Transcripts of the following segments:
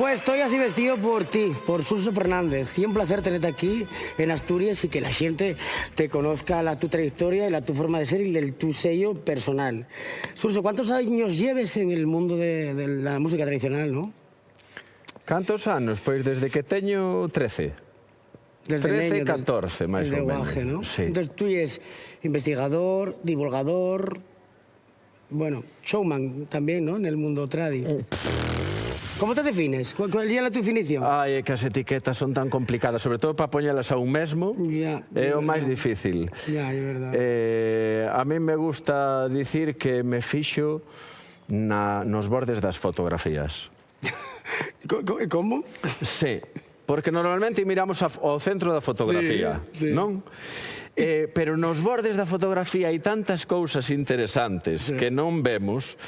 Pues estoy así vestido por ti, por Xurxo Fernández. Y un placer tenerte aquí en Asturias y que la gente te conozca tu trayectoria y tu forma de ser y tu sello personal. Xurxo, ¿cuántos años lleves en el mundo de la música tradicional, no? Cantos anos? Pois desde que teño 13. Desde 13, neño, 14, máis ou menos. guaje, ¿no? Sí. Entonces tú eres investigador, divulgador, bueno, showman también, ¿no? En el mundo tradi. ¿Cómo te defines? ¿Cuál es tu definición? Ai, é que as etiquetas son tan complicadas, sobre todo para poñelas a un mesmo, é o máis difícil. Ya, é verdade. A mí me gusta dicir que me fixo nos bordes das fotografías. Como? Sí, porque normalmente miramos ao centro da fotografía, non? Pero nos bordes da fotografía hai tantas cousas interesantes que non vemos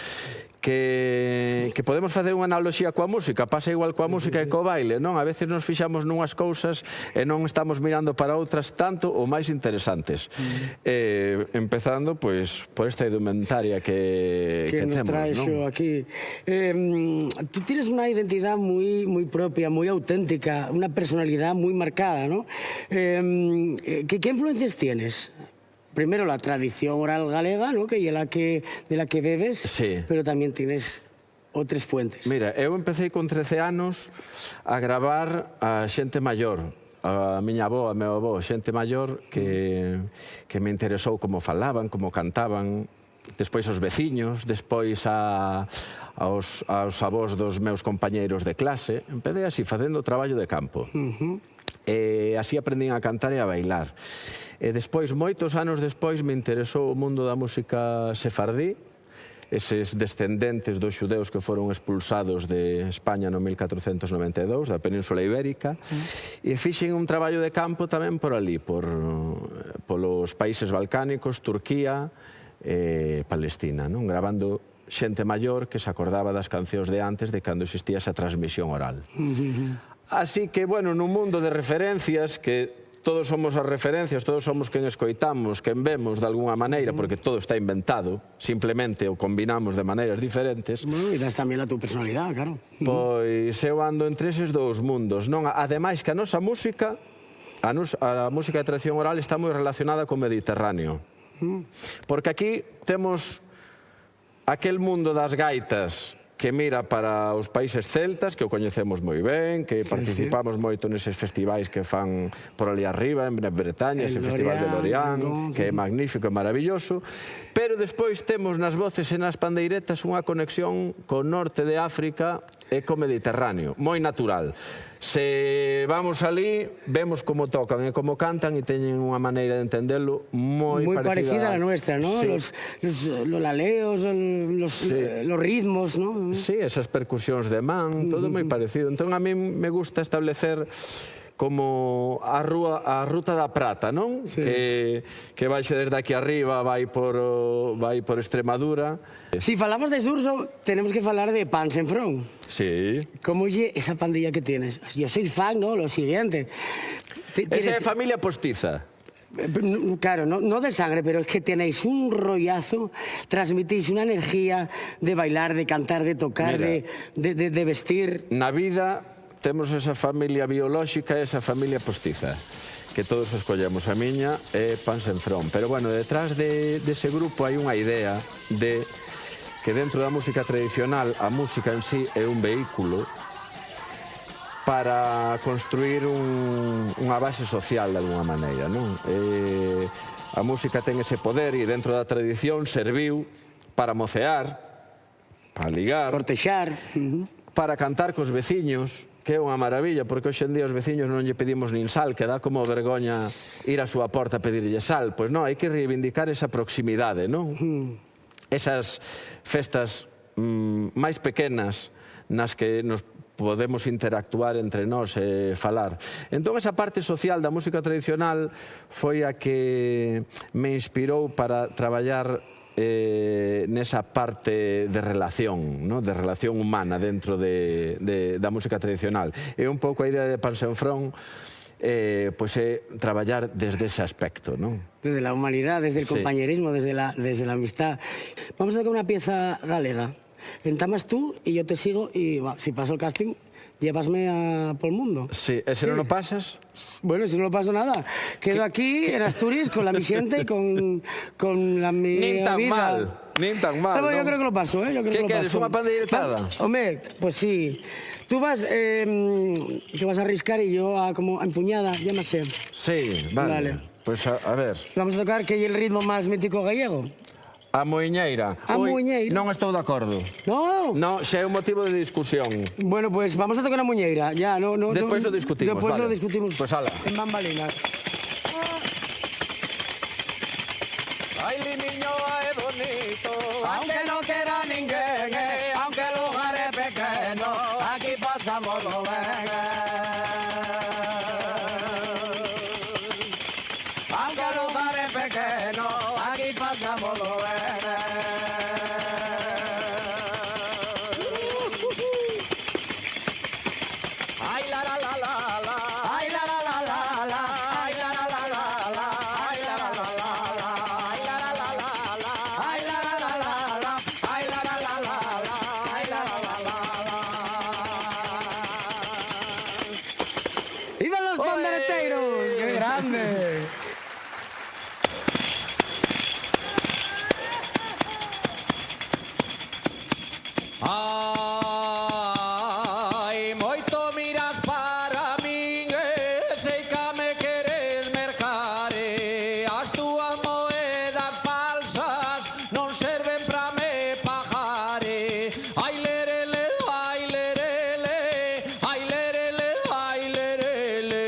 que podemos facer unha analoxía coa música, pasa igual coa música e co baile, non? A veces nos fixamos nunhas cousas e non estamos mirando para outras tanto ou máis interesantes. Empezando, pois, por esta indumentaria que nos temos, traes non? aquí. Tú tienes una identidad muy propia, muy auténtica, una personalidad muy marcada, ¿no? ¿Qué influencias tienes? Primero la tradición oral galega, ¿no? Que es de la que bebes, sí. Pero también tienes outras fuentes. Mira, eu empecé con 13 anos a gravar a xente maior, a miña avó, a meu avó, xente maior que me interesou como falaban, como cantaban, despois os veciños, despois aos avós dos meus compañeiros de clase. Empecé así, facendo traballo de campo. E así aprendín a cantar e a bailar. E despois, moitos anos despois, me interesou o mundo da música sefardí, eses descendentes dos xudeus que foron expulsados de España no 1492, da Península Ibérica, e fixen un traballo de campo tamén por ali, polos países balcánicos, Turquía e Palestina, non? Gravando xente maior que se acordaba das cancións de antes de cando existía esa transmisión oral. Así que, bueno, nun mundo de referencias que todos somos as referencias, todos somos quen escoitamos, quen vemos de alguna maneira, porque todo está inventado, simplemente o combinamos de maneiras diferentes. Bueno, e das tamén a tu personalidad, claro. Pois eu ando entre eses dous mundos, non? Ademais que a nosa música, a música de tradición oral está moi relacionada co Mediterráneo. Porque aquí temos aquel mundo das gaitas que mira para os países celtas, que o coñecemos moi ben, que participamos moito neses festivais que fan por ali arriba, en Bretaña, ese Festival de Lorient, que é magnífico e maravilloso, pero despois temos nas voces e nas pandeiretas unha conexión co norte de África e co Mediterráneo, moi natural. Se vamos ali, vemos como tocan e como cantan e teñen unha maneira de entendelo moi parecida a la nuestra, ¿no? Sí. Los laleos, los ritmos, ¿no? Sí, esas percusións de man, todo moi parecido. Entón, a mí me gusta establecer como a Ruta da Prata, non? Que baixe desde aquí arriba, vai por Extremadura. Si falamos de Xurxo, tenemos que falar de Pans en Front. Sí. ¿Cómo oye esa pandilla que tienes? Yo soy fan, ¿no? Lo siguiente. Esa é familia postiza. Claro, no de sangre, pero es que tenéis un rollazo, transmitís una energía de bailar, de cantar, de tocar, de vestir. Na vida temos esa familia biolóxica e esa familia postiza, que todos escollemos. A miña é Pans en Front. Pero, bueno, detrás dese grupo hai unha idea de que dentro da música tradicional a música en sí é un vehículo para construir unha base social de alguna maneira, non? A música ten ese poder e dentro da tradición serviu para mocear, para ligar, cortexar, para cantar cos veciños, que é unha maravilla, porque hoxe en día os veciños non lle pedimos nin sal, que dá como vergoña ir á súa porta a pedirlle sal. Pois non, hai que reivindicar esa proximidade, non? Esas festas máis pequenas nas que nos podemos interactuar entre nós e falar. Entón, esa parte social da música tradicional foi a que me inspirou para traballar nesa parte de relación, de relación humana dentro da música tradicional. E un pouco a idea de Pans en Front pois é traballar desde ese aspecto, non? Desde la humanidad, desde el compañerismo, desde la amistad. Vamos a tocar una pieza galega. Entamas tú y yo te sigo y si paso el casting Llevasme por el mundo. Sí, ese no lo pasas. Bueno, si no lo paso nada. Quedo aquí en Asturias con la mi xente y con la mi Nin tan vida. mal, nin tan mal. No, yo non? creo que lo paso, ¿eh? Yo creo ¿Qué que lo quieres, paso. una pandeiretada? Hombre, pues sí. Tú vas a riscar y yo como a empuñada, ya me sé. Sí, vale. Vale. Pues a ver. Vamos a tocar que é el ritmo máis mítico gallego. A moiñeira. A muiñeira. Non estou de acordo. No. No, xa é un motivo de discusión. Bueno, pues vamos a tocar a muñeira. Ya, no. Despois lo discutimos, Despois vale. lo discutimos. Pues ala. En bambalinas. Ay, limiño, é bonito. Aunque no quiera ninguén, aunque el lugar es pequeño, aquí pasamos lo bien. Aunque el lugar es pequeño, aquí pasamos lo bien. Ay, la la la la la, ay, la la la la la, ay, la la la la la, ay, la la la la la, ay, la la la la la, ay, la la la la la, ay, la la la la la, ay, la la la la la. ¡Viva los pandereteros! ¡Qué grande! Ai, moito miras para min, sei que me queres mercar, as túas moedas falsas non serven para me pagar. Ai, lerele, ai, lerele, ai, lerele, ai, lerele.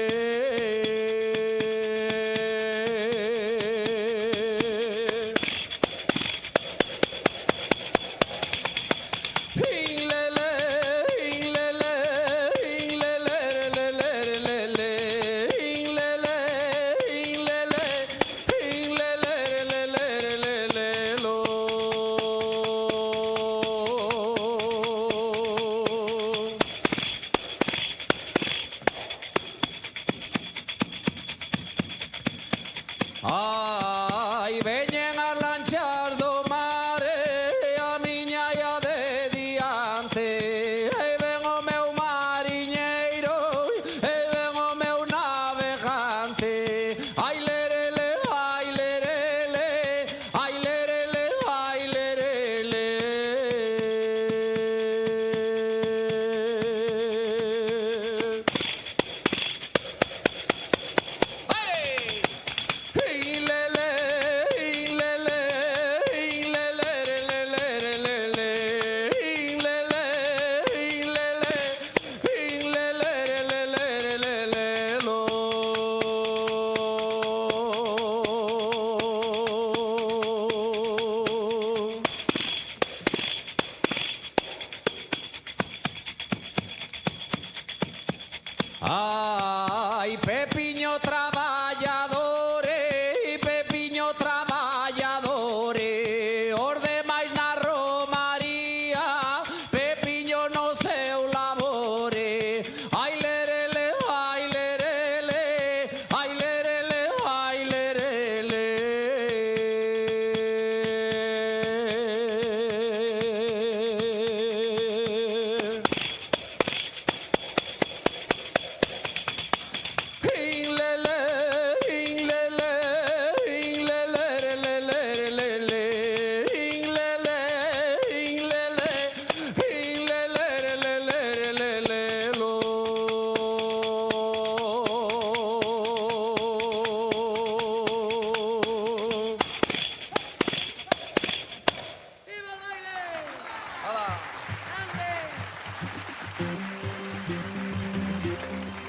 Ai, veñen as lanchas do mar, a miña ia de diante, e ven o meu mariñeiro, e ven o meu navegante. Ai, lerele, ai, lerele, ai, lerele, ai, lerele. Ai, Pepiño traballadore, Pepiño traballadore, os demais na romaría, Pepiño no seu labore. Ai, lerele, ai, lerele, ai, lerele, ai, lerele.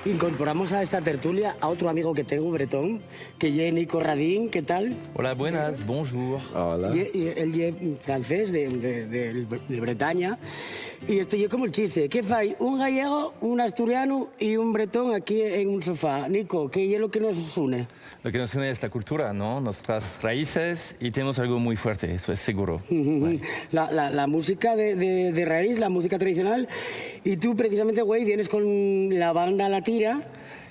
Incorporamos a esta tertulia a otro amigo que tengo, bretón, que es Nico Radín. ¿Qué tal? Hola, buenas, bonjour. Hola. Él es francés de Bretaña. Y esto es como el chiste. ¿Qué fai? Un gallego, un asturiano y un bretón aquí en un sofá. Nico, ¿qué es lo que nos une? Lo que nos une es la cultura, ¿no? Nuestras raíces y tenemos algo muy fuerte, eso es seguro. La música de raíz, la música tradicional. Y tú, precisamente, güey, vienes con la banda La Tira.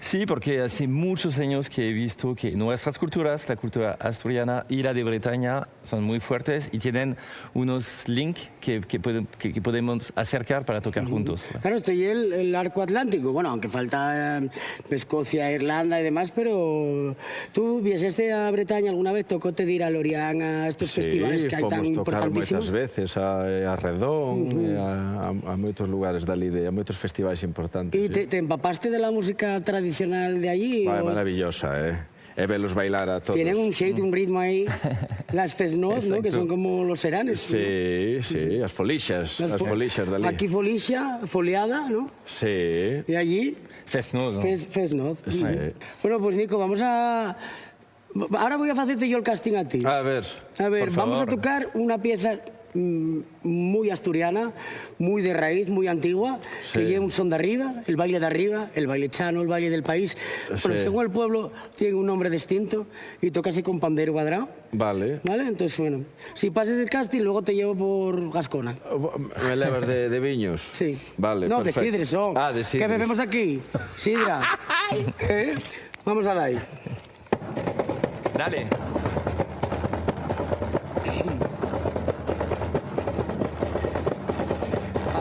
Sí, porque hace muchos años que he visto que nuestras culturas, la cultura asturiana y la de Bretaña, son muy fuertes y tienen unos links que podemos acercar para tocar juntos. Claro, estoy el arco atlántico, bueno, aunque falta Escocia, Irlanda y demás, pero tú vieseste a Bretaña alguna vez, tocó te ir a Lorient, a estos festivales que hay tan importantísimos. Moitas veces a Redón, a moitos lugares da Lide, a moitos festivais importantes. E te empapaste de la música tradicional de allí? Vai, maravillosa, E velos bailar a todos. Tienen un xeito, un ritmo aí, las fesnoz, ¿no? Que son como los seranes. Sí, sí, as folixas dali. Aquí folixa, foliada, ¿no? Sí. Y allí... Fesnoz, ¿no? Fesnoz. Sí. Bueno, pues Nico, vamos a... Ahora voy a hacerte yo el casting a ti. A ver, por vamos a favor. tocar una pieza muy asturiana, muy de raíz, muy antigua, Sí. que lleva un son de arriba, el baile chano, el baile del país. Bueno, Sí. según el pueblo tiene un nombre distinto y tocase con pandero cuadrado. Vale. ¿Vale? Entonces, bueno, si pasas el casting, luego te llevo por Gascona. Me levas de viños? Sí. Vale, No, perfecto. de sidres son. Ah, de sidres. ¿Qué bebemos aquí? Sidra. Vamos a ahí. Dale.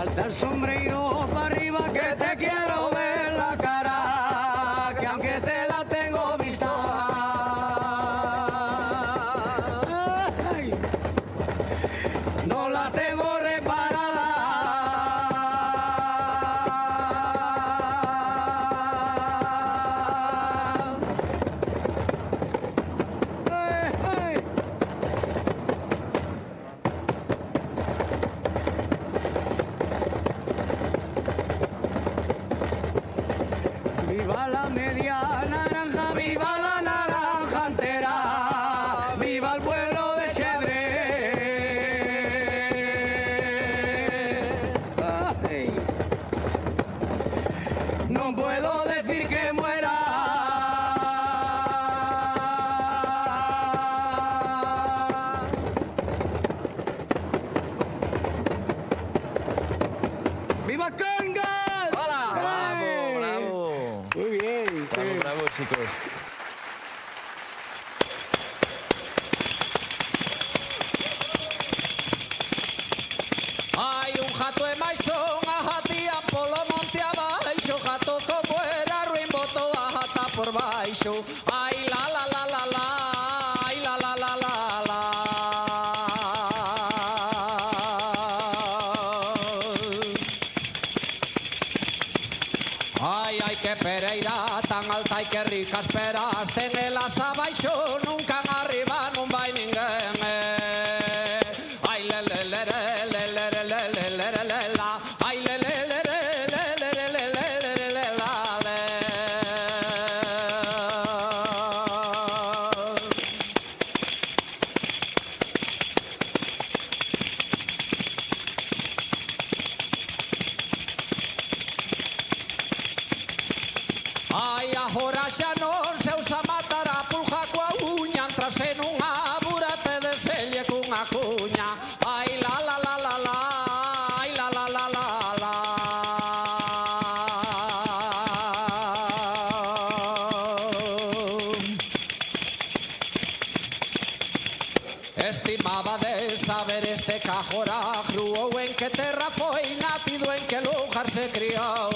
Alza el sombrero para arriba que te quiero ver la cara, que aunque te la tengo vista. Ay, no la tengo reparada. Ay, ay. Viva la media naranja, viva la naranja entera, viva el pueblo de Chedre. Ay. No puedo decir que muera. ¡Viva Cangas! Bravo, bravo. Muy bien. Bravo, bravo, chicos. Hai un jato e maixón a jatía polo monte abaixo, jato como era ruin botou a jata por baixo. Ai la la la la la, ai la la la la la. Ai, ai, que pereira tan alta e que ricas peras ten elas abaixo, nunca arriba non vai ninguén. Ai, le le le le le le le le le le le le la. Ai, le le le le le le le le le le le le la le. Ai, agora xa non se usa matar a pulga coa uña, entrase nunha burate de selle cunha cuña. Ai, la la la la la, ai, la la la la la. Estimaba de saber este cajorajru, ou en que terra foi nacido, en que lugar se criou.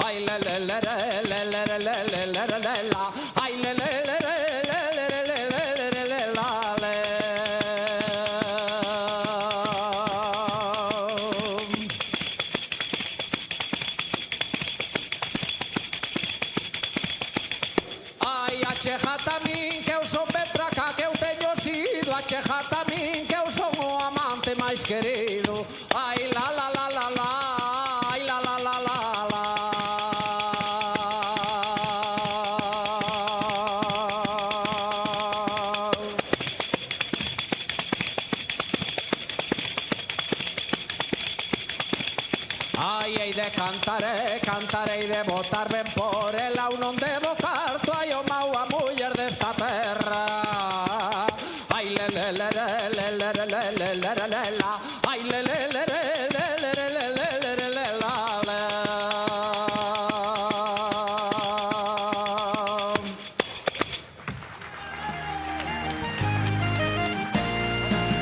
Ai, le le le le le le le le le le le le la. Ai, le le le le le le le le le le le le la le. Ai, achejata a min que eu son ben pra cá, que eu teño sido. Achejata a min que eu son o amante máis querido. Ai, la la la la la, ai, la la la la la. Ai, hei de cantarei, cantarei de botar ben por el au non debo carto, ai o mau a muller desta terra. Ai, le le le le le le le le le le la.